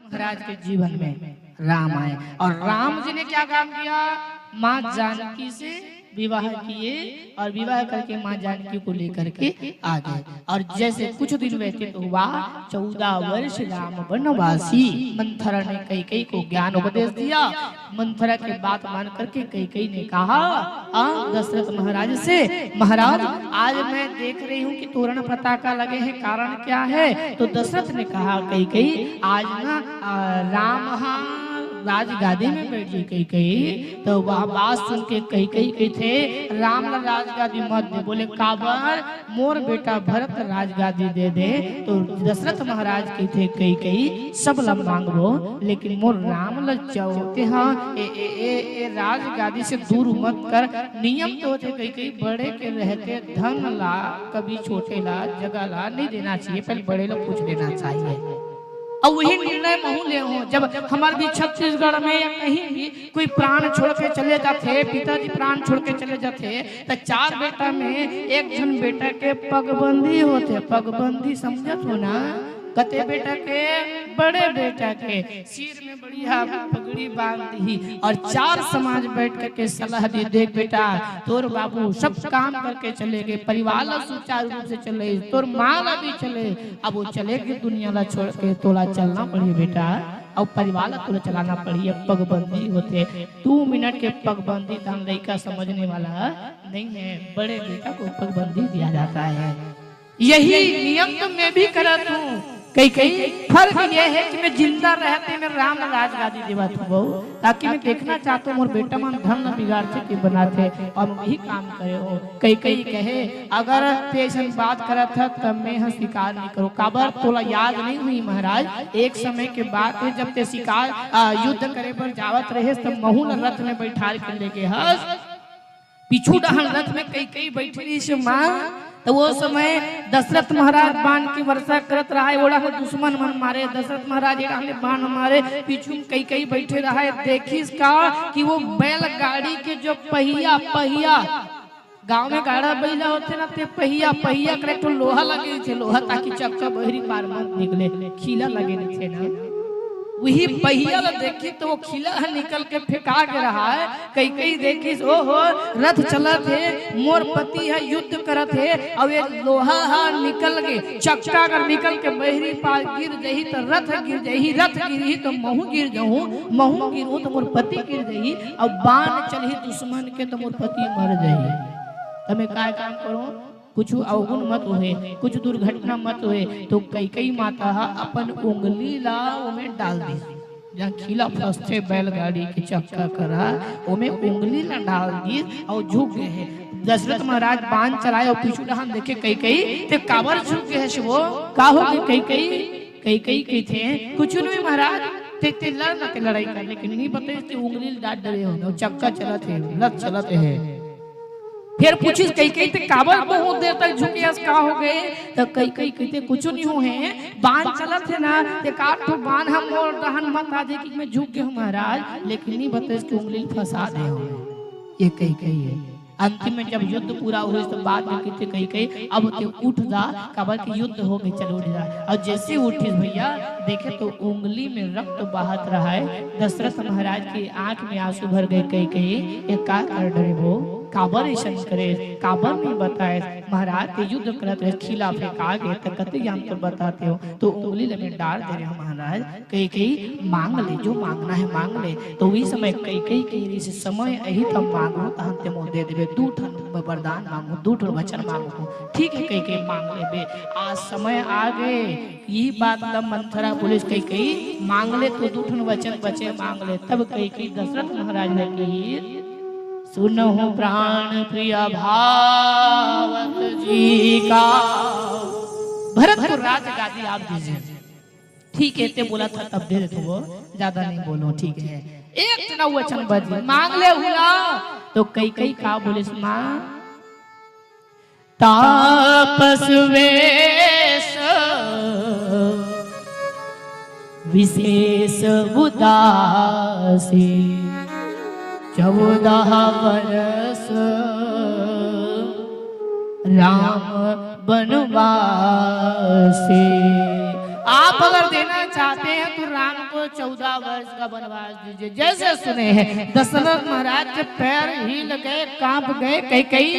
महाराज के जीवन में राम आए और राम जी ने क्या काम किया, माँ जानकी से विवाह किए और विवाह करके माँ जानकी को लेकर के आ गए। और जैसे कुछ दिन व्यतीत हुआ, 14 वर्ष राम वनवासी। मंथरा ने कैकेयी को ज्ञान उपदेश दिया। मंथरा की बात मान करके कैकेयी ने कहा दशरथ महाराज से, महाराज आज मैं देख रही हूँ कि तोरण पताका लगे हैं, कारण क्या है? तो दशरथ ने कहा कैकेयी आज ना राम राजगादी में बैठी कैकेयी। तो वह बात सुन के कैकेयी के थे राम राजगादी मत दे। बोले काबर मोर बेटा भरत राजगादी दे दे। तो दशरथ महाराज के थे कैकेयी सब ला मांगो लेकिन मोर राम लज्जाते हाँ ए राजगादी से दूर मत कर। नियम तो थे कैकेयी बड़े के रहते धन ला कभी छोटे ला जगह ला नहीं देना चाहिए, पहले बड़े लोग पूछ लेना चाहिए। और वही निर्णय महू ले हो। जब हमारे भी छत्तीसगढ़ में या कहीं भी कोई प्राण छोड़ के चले जाते, पिताजी प्राण छोड़ के चले जाते, तो 4 बेटा में एक जन बेटा के पगबंदी होते। पगबंदी समझत हो ना? कते बेटा के? बड़े बेटा के सिर में बढ़िया पगड़ी बांध दी और 4 समाज बैठ करके सलाह दी, देख बेटा तोर बाबू सब काम करके चले गए, परिवार सुचारू रूप से चले, तोर माँ भी चले, अब वो चले गए दुनिया ला छोड़ के, तोला चलना पड़ी बेटा और परिवार तुला चलाना पड़ी। पगबंदी होते 2 मिनट के पगबंदी तो हम लड़का समझने वाला नहीं है, बड़े बेटा को पगबंदी दिया जाता है। यही नियम तो मैं भी करत हूँ। कई फर्क ये है कि मैं जिंदा रहते में राम राजगादी देवत हूँ ताकि मैं देखना चाहता हूँ मोर बेटा मन धर्म न बिगाड़ते के बनाते और वही काम करे हो। कई कहे अगर पेशन बात करत था तब मैं यहाँ शिकार नहीं करूँ। काबर तोला याद नहीं हुई महाराज, एक समय के बाद जब ते शिकार युद्ध करे पर जावत रहे तब महू रथ में बैठा के लेके हस पीछू डहन रथ में कई बैठी रही से माँ। तो वो समय दशरथ महाराज बाण की वर्षा करत रहा है, ओड़ा दुश्मन मन मारे। दशरथ महाराज बाण मारे, पीछू कई बैठे रहा है। देखी इसका कि वो बैलगाड़ी के जो पहिया गांव में गाड़ा बैला होते ना, ते पहिया करे तो लोहा लगे थे, लोहा ताकि चक्का बहरी बार मत निकले, खीला लगे थे ना। वही पहिया देखी तो वो खिला निकल के फेंका के रहा है। कई देखी ओहो रथ चलत है, मोर पति है युद्ध करत है और ये लोहा निकल गए, चक्का अगर निकल के बहरी पार गिर जाही तो रथ गिर जाही, रथ गिरही तो महू गिर जाऊं, महू गिरू तो मोर पति गिर जाही और बाण चलही दुश्मन के तो मोर पति मर जाही। तमें काय काम करो, कुछ अवगुण मत होए, कुछ दुर्घटना मत होए। तो कई माता अपन उंगली ला उमें डाल दी, जहाँ खिला फंसते बैलगाड़ी के चक्का करा उमें उंगली ला डाल दी और झुक गए है। दशरथ महाराज बाण चलाए और पीछू डहान देखे कई ते काबर झुक गए है। वो का हो गए कई थे कुछ नहीं महाराज, ते लड़ाई कर लेकिन नहीं बताए उंगली डाल डरे हो, चक्का चला थे रथ चलते है। फिर पूछिस कई काबर बहुत देर तक झुके का हो गए? तो कई कहते कुछ नहीं हो है, बाण चलत है ना, ते काट तो बाण हम और दहन मत आ दे कि मैं झुक गया हूं महाराज, लेकिन नहीं बताइस कि उंगली फंसा दे हो। ये कई है। अंतिम में जब युद्ध पूरा हुआ तो बाद में कहते कई अब ते उठ जा, काबर के युद्ध हो गए, चलो उठ जा। और जैसे उठिस भैया देखे तो उंगली में रक्त बहत रहा है। दशरथ महाराज की आंख में आंसू भर गए। कई एक का कर डरे वो काबर ऐसा करे, काबर नहीं बताए महाराज के युद्ध करते है, खिला फेंका गए तो कते हम तो बताते हो। तो उंगली में डाल दे रहे हो महाराज, कई मांग ले जो मांगना है मांग ले। तो वही समय कई के समय यही तब मांगो तो हम ते मोह दे देवे, 2 ठन वरदान मांगो, 2 ठन वचन मांगो, ठीक है कई मांग ले बे। आज समय आ गए यही बात लब मंथरा पुलिस कई मांग ले तो 2 ठन वचन बचे मांग ले। तब कई दशरथ महाराज ने कही सुनो प्राण प्रिय भावत जी का, भरत को राजगादी आप दीजिए। ठीक है ते बोला था तब दे देते, वो ज्यादा नहीं बोलो ठीक है। एक जना वचन बदले मांग ले हुआ तो कई का बोले मां तापस वेश विशेष उदासी 14 वर्ष राम बनवासी। आप अगर देना चाहते हैं तो राम को 14 वर्ष का वनवास दीजिए। जैसे सुने हैं दशरथ महाराज के पैर हिल गए, कांप गए, कई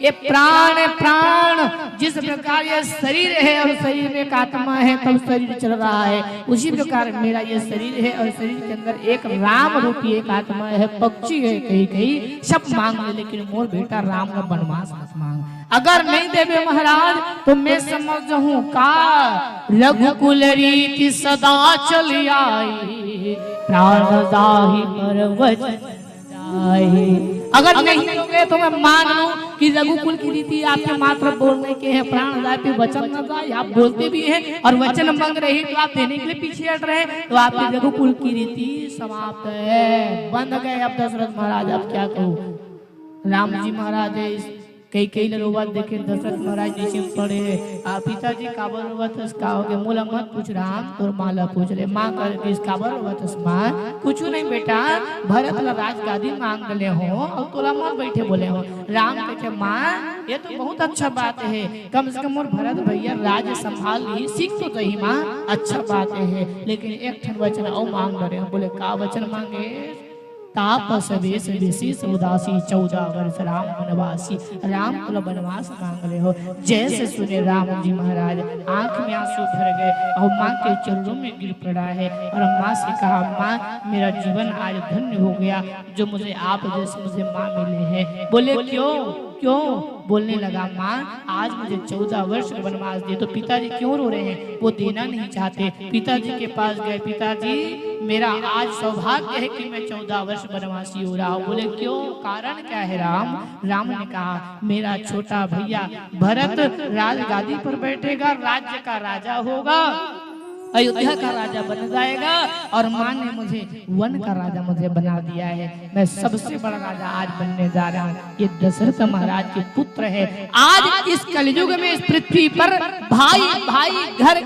ये प्राण प्राण जिस प्रकार ये शरीर है और शरीर में एक आत्मा है, तब शरीर चल रहा है, उसी प्रकार मेरा ये शरीर है और शरीर के अंदर एक राम रूपी एक आत्मा है, पक्षी है, कई सब मांग ले, लेकिन मोर बेटा राम का वनवास मत मांग। अगर नहीं देवे महाराज तो मैं समझ हूँ का रघुकुल रीति सदा चली आई, प्राण जाहि पर वचन जाहि। अगर नहीं दोगे तो मैं मान लूं कि रघुकुल की रीति आपके मात्र बोलने के हैं, प्राण जाए पे वचन न जाए, आप बोलते भी हैं और वचन मांग रहे हैं तो आप देने के लिए पीछे हट रहे हैं, तो आपकी रघुकुल की रीति समाप्त है, बंद गए। अब दशरथ महाराज अब क्या कहूँ, राम जी महाराज कई लोग देखे दशरथ महाराज नीचे पड़े, पिताजी काबर रोवत का हो गए, मोला मत पूछ राम तोर माला पूछ ले, माँ कर इस काबर रोवत माँ कुछ नहीं बेटा, भरत ला राजगादी मांग ले हो और तोला मत बैठे बोले हो। राम कहते माँ ये तो बहुत अच्छा बात है, कम से कम और भरत भैया राज संभाल ली, सीख तो सही माँ, अच्छा बात है, लेकिन एक ठन वचन और मांग रहे हो। बोले का वचन मांगे, तापस वेश विशेष उदासी 14 वर्ष राम वनवासी, राम तुला वनवास मांग रहे हो। जैसे सुने राम जी महाराज आंख में आंसू भर गए और माँ के चरणों में गिर पड़ा है और माँ से कहा माँ मेरा जीवन आज धन्य हो गया जो मुझे आप जैसे मुझे माँ मिले हैं। बोले क्यों क्यों, बोलने लगा माँ आज मुझे 14 वर्ष का वनवास दे। तो पिताजी क्यों रो रहे हैं, वो देना नहीं चाहते। पिताजी के पास गए, पिताजी मेरा आज सौभाग्य है कि मैं 14 वर्ष वनवासी हो रहा हूँ। बोले क्यों, कारण क्या है राम? राम ने कहा मेरा छोटा भैया भरत राजगादी पर बैठेगा, राज्य का राजा होगा, अयोध्या का राजा बन जाएगा और माँ ने मुझे वन का राजा मुझे बना दिया है, मैं सबसे बड़ा राजा आज बनने जा रहा हूँ। ये दशरथ महाराज के पुत्र है। आज इस कलयुग में इस पृथ्वी पर भाई भाई घर